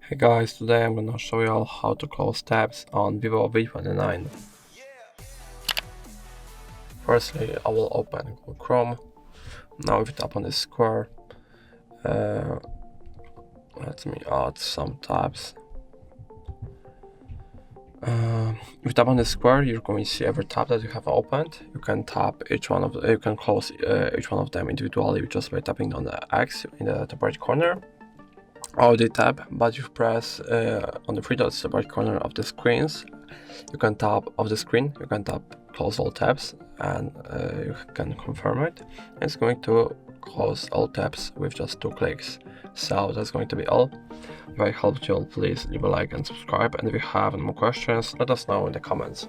Hey guys, today I'm gonna show you all how to close tabs on VIVO V29. Firstly, I will open Google Chrome. Now if you tap on this square, let me add some tabs. If you tap on this square, you're going to see every tab that you have opened. You can tap each one of you can close each one of them individually just by tapping on the X in the top right corner. Or the tab, but you press on the three dots at the right corner of the screens. You can tap close all tabs, and you can confirm it. It's going to close all tabs with just 2 clicks. So that's going to be all. If I helped you, please leave a like and subscribe, and if you have any more questions, let us know in the comments.